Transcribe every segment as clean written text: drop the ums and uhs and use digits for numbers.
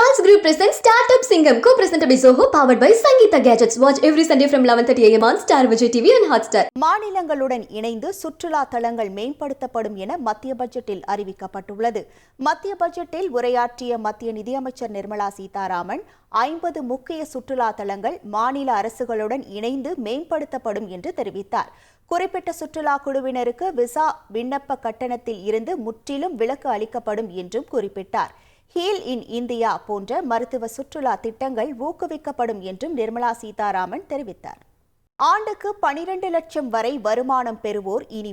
Charles Group presents Startup Singham, co-presented by Zoho, powered by Sangeeta Gadgets. Watch every Sunday from 11:30 a.m. on Star Vijay TV and Hotstar. மாநிலங்களுடன் இணைந்து சுற்றுலா தலங்கள் மேம்படுத்தப்படும் என மத்திய பட்ஜெட்டில் அறிவிக்கப்பட்டுள்ளது. மத்திய பட்ஜெட்டில் உரையாற்றிய மத்திய நிதியமைச்சர் நிர்மலா சீதாராமன் 50 முக்கிய சுற்றுலா தலங்கள் மாநில அரசுகளுடன் இணைந்து மேம்படுத்தப்படும் என்று தெரிவித்தார். குறிப்பிட்ட சுற்றுலா குழுவினருக்கு விசா விண்ணப்ப கட்டணத்தில் இருந்து முற்றிலும் விலக்கு அளிக்கப்படும் என்றும் குறிப்பிட்டார். ஹீல் இன் இந்தியா போன்ற மருத்துவ சுற்றுலா திட்டங்கள் ஊக்குவிக்கப்படும் என்றும் நிர்மலா சீதாராமன் தெரிவித்தார். ஆண்டுக்கு 12 லட்சம் வரை வருமானம் பெறுவோர் இனி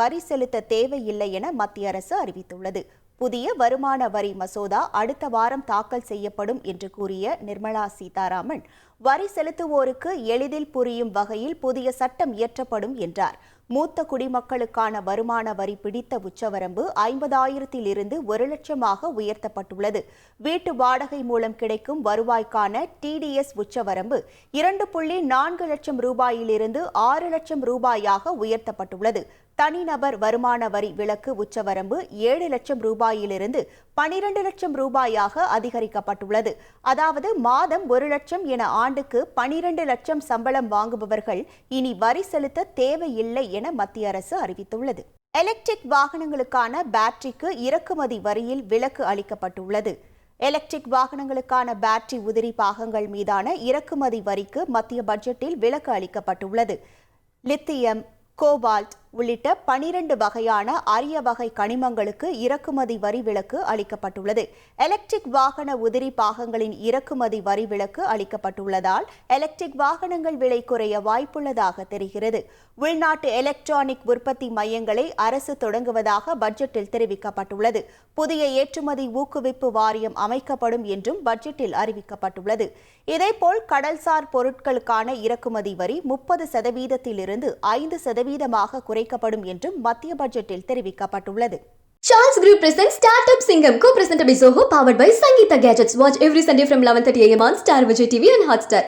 வரி செலுத்த தேவையில்லை என மத்திய அரசு அறிவித்துள்ளது. புதிய வருமான வரி மசோதா அடுத்த வாரம் தாக்கல் செய்யப்படும் என்று கூறிய நிர்மலா சீதாராமன், வரி செலுத்துவோருக்கு எளிதில் புரியும் வகையில் புதிய சட்டம் இயற்றப்படும் என்றார். மூத்த குடிமக்களுக்கான வருமான வரி பிடித்த உச்சவரம்பு 50,000 இருந்து 1 லட்சமாக உயர்த்தப்பட்டுள்ளது. வீட்டு வாடகை மூலம் கிடைக்கும் வருவாய்க்கான TDS உச்சவரம்பு 2.4 லட்சம் ரூபாயிலிருந்து 6 லட்சம் ரூபாயாக உயர்த்தப்பட்டுள்ளது. தனிநபர் வருமான வரி விலக்கு உச்சவரம்பு 7 லட்சம் ரூபாயிலிருந்து 12 லட்சம் ரூபாயாக அதிகரிக்கப்பட்டுள்ளது. அதாவது மாதம் 1 லட்சம் என ஆண்டுக்கு 12 லட்சம் சம்பளம் வாங்குபவர்கள் இனி வரி செலுத்த தேவையில்லை என மத்திய அரசு அறிவித்துள்ளது. எலக்ட்ரிக் வாகனங்களுக்கான பேட்டரிக்கு இறக்குமதி வரியில் விலக்கு அளிக்கப்பட்டுள்ளது. எலக்ட்ரிக் வாகனங்களுக்கான பேட்டரி உதிரி பாகங்கள் மீதான இறக்குமதி வரிக்கு மத்திய பட்ஜெட்டில் விலக்கு அளிக்கப்பட்டுள்ளது. லித்தியம், கோபால்ட் உள்ளிட்ட 12 வகையான அரிய வகை கனிமங்களுக்கு இறக்குமதி வரி விலக்கு அளிக்கப்பட்டுள்ளது. எலக்ட்ரிக் வாகன உதிரி பாகங்களின் இறக்குமதி வரி விலக்கு அளிக்கப்பட்டுள்ளதால் எலக்ட்ரிக் வாகனங்கள் விலை குறைய வாய்ப்புள்ளதாக தெரிகிறது. உள்நாட்டு எலக்ட்ரானிக் உற்பத்தி மையங்களை அரசு தொடங்குவதாக பட்ஜெட்டில் தெரிவிக்கப்பட்டுள்ளது. புதிய ஏற்றுமதி ஊக்குவிப்பு வாரியம் அமைக்கப்படும் என்றும் பட்ஜெட்டில் அறிவிக்கப்பட்டுள்ளது. இதேபோல் கடல்சார் பொருட்களுக்கான இறக்குமதி வரி 30% 5% குறைக்கப்படும் என்றும் மத்திய பட்ஜெட்டில் தெரிவிக்கப்பட்டுள்ளது. Charles Group presents Startup Singham, co-presented by Zoho, powered by Sangeeta Gadgets. Watch every Sunday from 11:30 a.m. on Star Vijay TV and Hotstar.